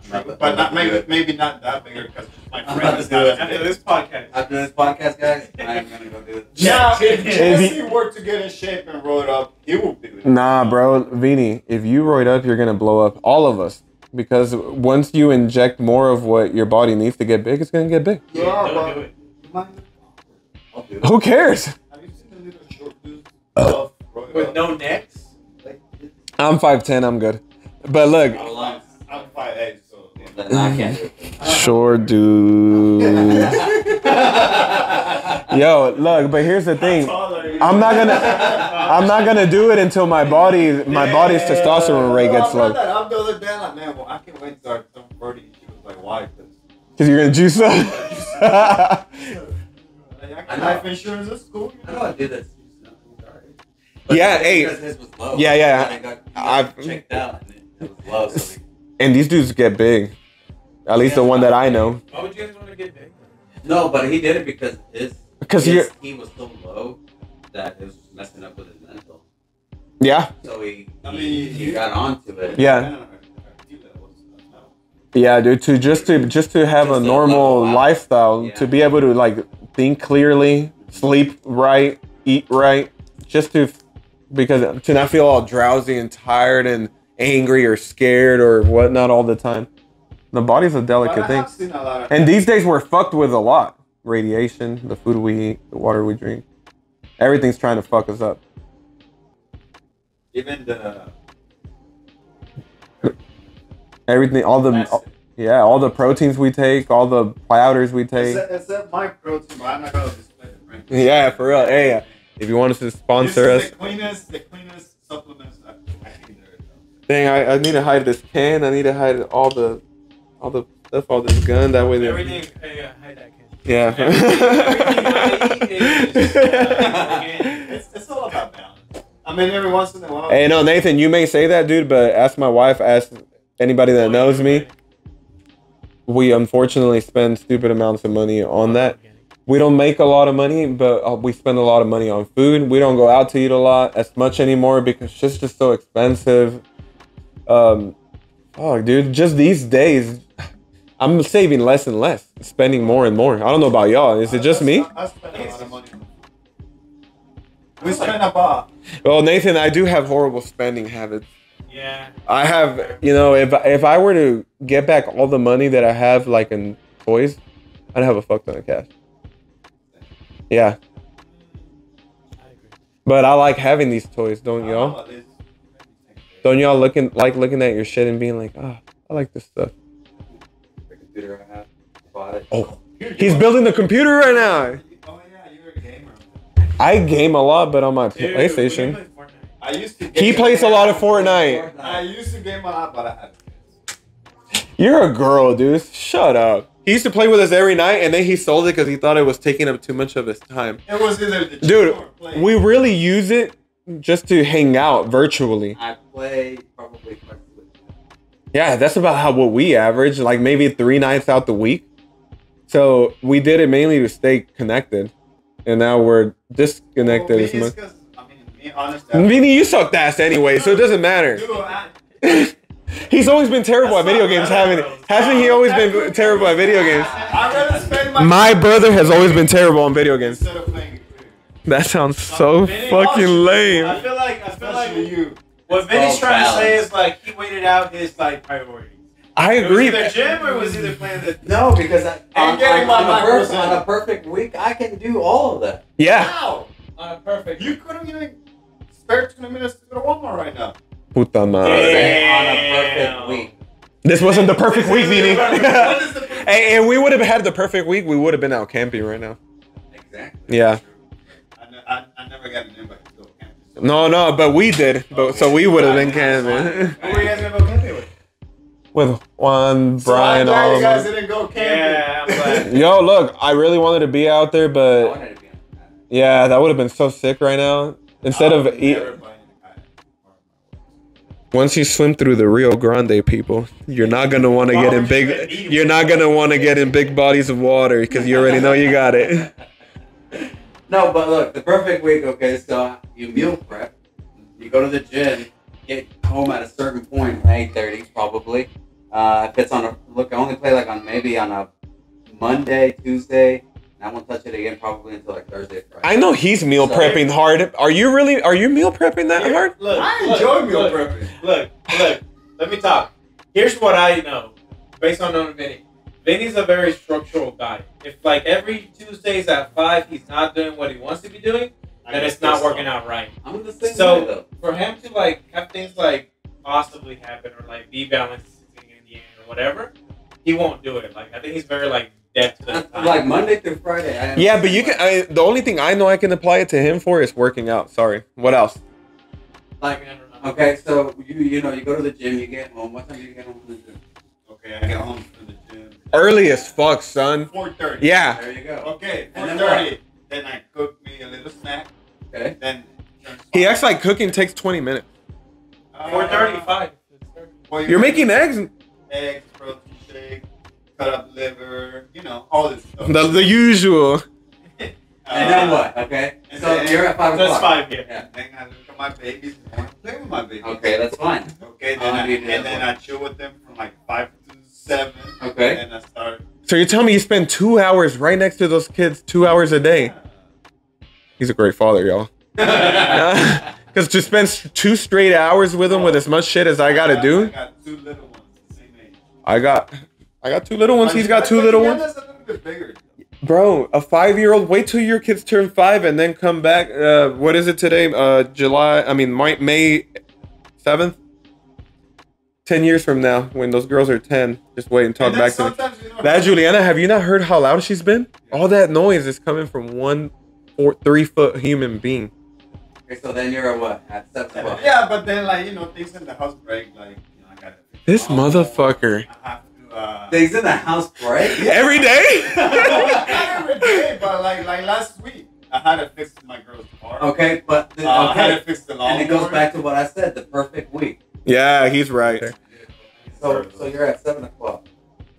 But not maybe not that bigger because my I'm friend about is to do not it. as After big. this podcast. After this podcast, guys, I am gonna go do it. Yeah, if If Jesse were to get in shape and roll it up, he would do it. Nah, bro, Vini, if you roid up, you're gonna blow up. All of us. Because once you inject more of what your body needs to get big, it's gonna get big. Yeah, Don't but do it. I'll do it. Who cares? have you seen the little short dudes roll it With up? no necks. Like, it's- I'm 5'10", I'm good. But look, I'm 5'8", so. then I can't do it. short dude. Yo, look, but here's the thing. I'm not gonna do it until my body's testosterone rate gets low. I'm the other day, like, man, well, I can't wait to start some 40. She was like, why? Cause you're gonna juice up. Like, life insurance is cool. I know I did this. But Yeah, it's hey. because his was low. Yeah, yeah. And I got I've- checked out and it was low. So And these dudes get big. At least the one that I know. Why would you guys want to get big? no, but he did it because Because you're, he was so low that it was messing up with his mental. yeah, So he you- got onto it. yeah, yeah, dude. Just to have a Just a normal level out. lifestyle, Yeah. to be able to like think clearly, sleep right, eat right, because to not feel all drowsy and tired and angry or scared or whatnot all the time. The body's a delicate thing. And these days we're fucked with a lot. Radiation, the food we eat, the water we drink. Everything's trying to fuck us up. Even the Everything, all the proteins we take, all the powders we take. except my protein, but I'm not gonna display the brand. Yeah, for real. Hey, if you want us to sponsor us. This is the cleanest supplements I think there is. Dang, I need to hide this can. I need to hide all the stuff, all this gun. That way they. Everything. Yeah, hide that can. Yeah. Everything I eat is just, organic. It's all about balance. I mean, every once in a while. Hey, no, Nathan, you may say that, dude, but ask my wife, ask anybody that knows me. We unfortunately spend stupid amounts of money on that. We don't make a lot of money, but we spend a lot of money on food. We don't go out to eat a lot as much anymore because it's just so expensive. Oh, dude, just these days, I'm saving less and less, spending more and more. I don't know about y'all. Is it just me? I spend a lot of money. We spend about. Well, Nathan, I do have horrible spending habits. Yeah. I have, if I were to get back all the money that I have, like in toys, I'd have a fuck ton of cash. Yeah. I agree. But I like having these toys, don't y'all? Don't y'all looking at your shit and being like, I like this stuff. The computer I have, bought it. Oh, he's building the computer right now. Oh yeah, you're a gamer. I game a lot, but on my Dude, PlayStation. we play Fortnite. I used to. He plays a lot of Fortnite. I used to game a lot, but I had kids. You're a girl, dude. Shut up. He used to play with us every night, and then he sold it because he thought it was taking up too much of his time. It was either the Dude, or play. we really use it just to hang out virtually. I play probably quite a bit. Yeah, that's about what we average, like maybe 3 nights out the week. So we did it mainly to stay connected, and now we're disconnected as much. Me, honestly. Meaning you sucked ass anyway, so it doesn't matter. Dude, He's always been terrible at video games, hasn't he? Always been terrible at video games. I'd rather spend My brother has always been terrible on video games. instead of playing. That sounds so fucking lame. I feel like Especially you. what Vinny's trying to say is like he waited out his like priorities. I It was agree. either gym or was either playing the. No, because And getting my microphone. on a perfect week, I can do all of that. Yeah. Wow. Perfect. You couldn't even spare 20 minutes to go to Walmart right now. Puta madre. On a perfect week. This wasn't the perfect week, Vini. What is the And we would have had the perfect week. We would have been out camping right now. Exactly. Yeah. I never got an invite to go camping. So. No, but we did. So we would have been camping. Who were you guys gonna go camping with? With Juan, So I'm Brian, glad all you of guys them. didn't go camping. Yeah, I'm glad. Yo, look, I really wanted to be out there, I but wanted to be on that. yeah, that would have been so sick right now. Instead of never buying a kayak. once you swim through the Rio Grande, people, you're not gonna want to get in big. You're not gonna want to get in big bodies of water because you already know you got it. No, but look, the perfect week. Okay, so you meal prep, you go to the gym, get home at a certain point, 8:30 probably. If it's on a look, I only play like on maybe on a Monday, Tuesday. And I won't touch it again probably until like Thursday, Friday. I know he's meal prepping hard. Are you really? Are you meal prepping that hard? Look, I enjoy meal look, prepping. Look, let me talk. Here's what I know, based on knowing Vinny. Vinny's a very structural guy. If like every Tuesdays at 5 he's not doing what he wants to be doing, then it's not working out right. I'm the same way So though. for him to like have things like possibly happen or like be balanced in the end or whatever, he won't do it. Like I think he's very like dead to the time. Like Monday through Friday. Yeah, but you can. The only thing I know I can apply it to him for is working out. Sorry. What else? Like, okay, so you know you go to the gym, you get home. What time do you get home from the gym? Okay, I get home from the gym. Early as fuck, son. 4:30. Yeah. There you go. Okay, And then 4:30. Then I cook me a little snack. Okay. Then He acts like cooking takes 20 minutes. 4:35. Well, You're making eggs. eggs, protein shake, cut up liver, you know, all this stuff. The usual. And then what? Okay. and So then- you're at 5 o'clock. That's 5, yeah. Yeah. Then I look at my babies and I want to play with my babies. Okay, that's fine. Okay, How then long do you do that and then for? I chill with them from like 5 to 7. Okay. And then I start. So you're telling me you spend 2 hours right next to those kids, 2 hours a day? He's a great father, y'all. Because to spend 2 straight hours with him with as much shit as I gotta I do, got 2 little ones the same age. I got 2 little ones. He's got 2 little ones. That's a little bit bigger. Bro, a 5-year-old. Wait till your kids turn 5 and then come back. What is it today? May 7th. 10 years from now, when those girls are 10, just wait and talk And then back to me. sometimes, you know, That Juliana, have you not heard how loud she's been? All that noise is coming from 3-foot human being. Okay, so then you're at what? At 7 o'clock. Yeah, but then like, you know, things in the house break, like, you know, I gotta fix This my own. motherfucker. I have to Things in the house break. Every day? not every day, but like last week, I had to fix my girl's car. Okay, but I had okay. to fix the lawnmower. And it goes back to what I said, the perfect week. Yeah, he's right. So you're at 7 o'clock.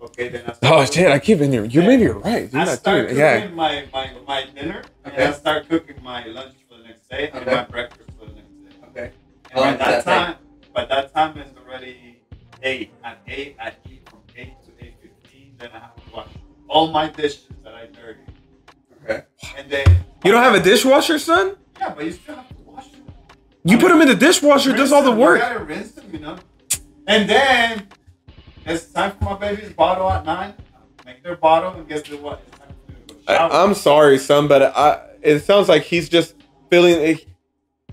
Okay, then I Oh start shit, I keep in here. You maybe you're right. You're I not start doing cooking it. Yeah. my dinner, Okay. and I start cooking my lunch for the next day, and Okay. my breakfast for the next day. Okay. And How long does that by that time is already 8. At 8, I eat from 8 to 8:15. Then I have to wash all my dishes that I dirty, Okay. and then You don't have a dishwasher, son? yeah, but you still have to wash them. You put them in the dishwasher, it does all the You work. gotta rinse them, you know. And then it's time for my baby's bottle at 9. Make their bottle, and guess what? It's time for me to go shower. I'm sorry, son, but it sounds like he's just feeling.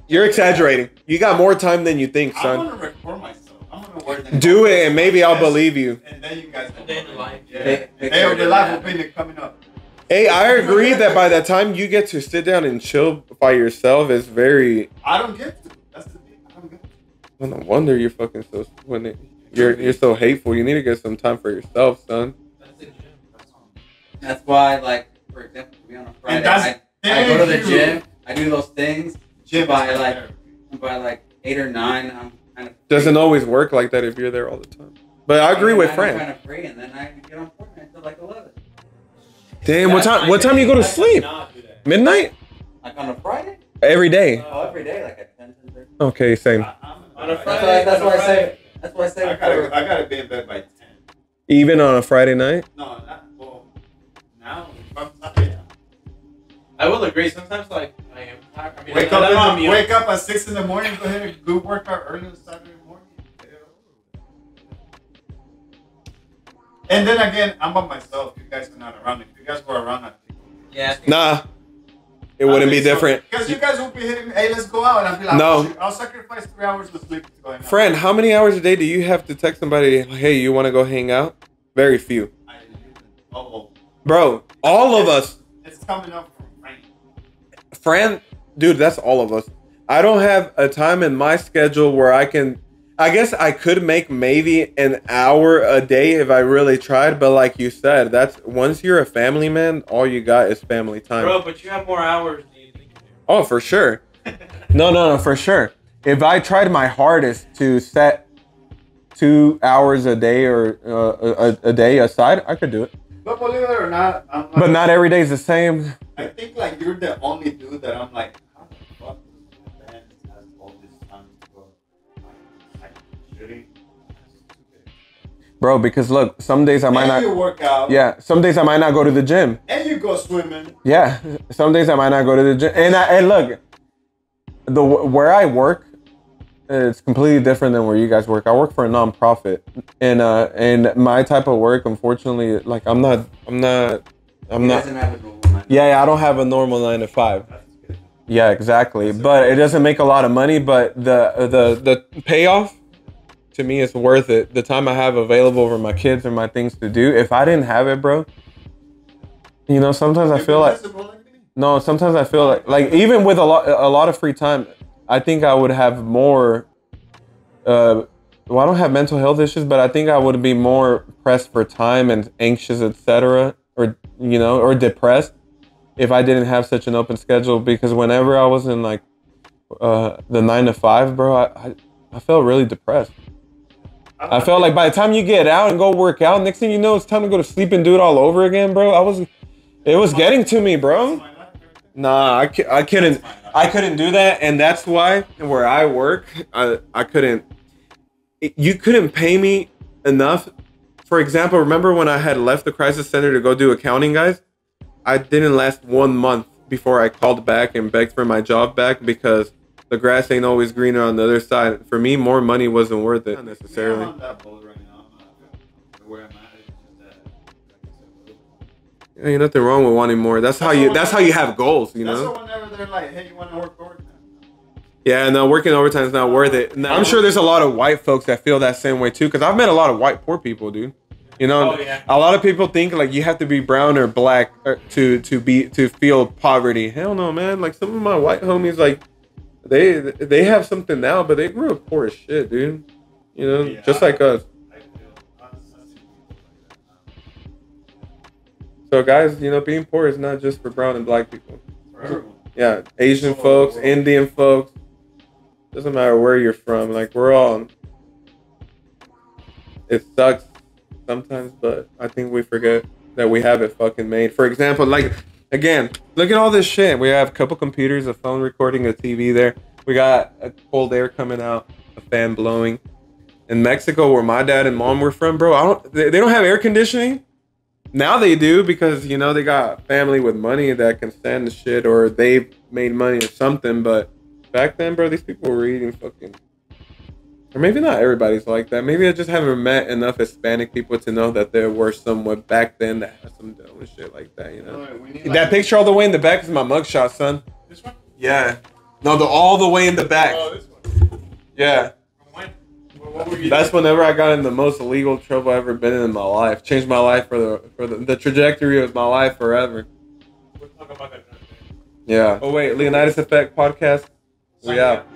You're exaggerating. You got more time than you think, I son. want to record myself. I want to wear them. Do it, and maybe I'll believe you. And then you guys. A day in the life. Yeah. Hey, The life opinion coming up. Hey, I agree that by the time you get to sit down and chill by yourself, it's very. I don't get to. That's the thing. I don't get to. Well, no wonder you're fucking so. You're so hateful. You need to get some time for yourself, son. That's the gym. That's all. That's why, like, for example, to be on a Friday, that's- I go to the thank you. gym, I do those things. Gym By is like- therapy. By like 8 or 9, I'm kind of Doesn't always work like that if you're there all the time. But I agree with I'm Fran. kind of free, and then I get on Fortnite until like 11. Damn, what time? What time you go to sleep? Midnight? Like on a Friday? Every day. Oh, every day, like at 10, 10:30. Okay, same. On a That's Friday. why I say. That's why I say. I gotta be in bed by 10. Even on a Friday night. No, not well. Now, if I'm tired, I will agree. Sometimes, like, I am tired. I mean, wake I know I'm up. young. Wake up at 6 in the morning. Go ahead and go work out early on Saturday morning. And then again, I'm by myself. You guys are not around. If you guys were around, I think. Yeah. Nah, it wouldn't be different. Because you guys will be hitting me, hey, let's go out. And I'll be like, No. oh, shit, I'll sacrifice 3 hours of sleep to go hang out. Friend, how many hours a day do you have to text somebody, hey, you want to go hang out? Very few. Oh, Bro, all of us. it's coming up from Frank. Fran, dude, that's all of us. I don't have a time in my schedule where I guess I could make maybe an hour a day if I really tried, but like you said, that's once you're a family man, all you got is family time. Bro, but you have more hours than you think you do. Oh, for sure. No, for sure. If I tried my hardest to set 2 hours a day or a day aside, I could do it. But believe it or not, I'm like, But not every day is the same. I think like you're the only dude that I'm like, how the fuck does my band has all this time to go? Like shooting. Bro, because look, some days I might And you not. work out. Yeah, some days I might not go to the gym. And you go swimming. Yeah, some days I might not go to the gym. And look, where I work, it's completely different than where you guys work. I work for a nonprofit, and my type of work, unfortunately, like I'm not. He doesn't have a normal man. Yeah, I don't have a normal 9 to 5. Yeah, exactly. But it doesn't make a lot of money. But the payoff to me is worth it. The time I have available for my kids and my things to do. If I didn't have it, bro, you know, sometimes I feel like sometimes I feel like even with a lot of free time, I think I would have more. Well, I don't have mental health issues, but I think I would be more pressed for time and anxious, etc., or you know, or depressed if I didn't have such an open schedule. Because whenever I was in like the 9 to 5, bro, I felt really depressed. I felt like by the time you get out and go work out, next thing you know, it's time to go to sleep and do it all over again, bro. It was getting to me, bro. Nah, I couldn't do that, and that's why where I work, I couldn't. You couldn't pay me enough. For example, remember when I had left the crisis center to go do accounting, guys? I didn't last 1 month before I called back and begged for my job back because the grass ain't always greener on the other side. For me, more money wasn't worth it necessarily. I'm on that boat right now. Where I'm at is just that. Ain't nothing wrong with wanting more. That's how you have goals, you know? That's whenever they're like, hey, you want to work overtime? Yeah, no, working overtime is not worth it. No, I'm sure there's a lot of white folks that feel that same way too, because I've met a lot of white poor people, dude. You know, a lot of people think like you have to be brown or black to feel poverty. Hell no, man. Like some of my white homies, like they have something now, but they grew up poor as shit, dude. You know, just like us. So guys, you know, being poor is not just for brown and black people. Yeah, Asian folks, Indian folks. Doesn't matter where you're from. Like we're all. It sucks sometimes, but I think we forget that we have it fucking made. For example, like again, look at all this shit. We have a couple computers, a phone recording, a TV there. We got a cold air coming out, a fan blowing. In Mexico, where my dad and mom were from, bro, they don't have air conditioning. Now they do because, you know, they got family with money that can stand the shit or they've made money or something. But back then, bro, these people were eating fucking... Or maybe not everybody's like that. Maybe I just haven't met enough Hispanic people to know that there were someone back then that had some dough and shit like that, you know? That picture all the way in the back is my mugshot, son. This one? Yeah. No, all the way in the back. Oh, this one. Yeah. What were you That's whenever I got in the most illegal trouble I've ever been in my life. Changed my life for the trajectory of my life forever. We'll talk about that. Yeah. Oh wait, Leonidas Effect podcast. We out.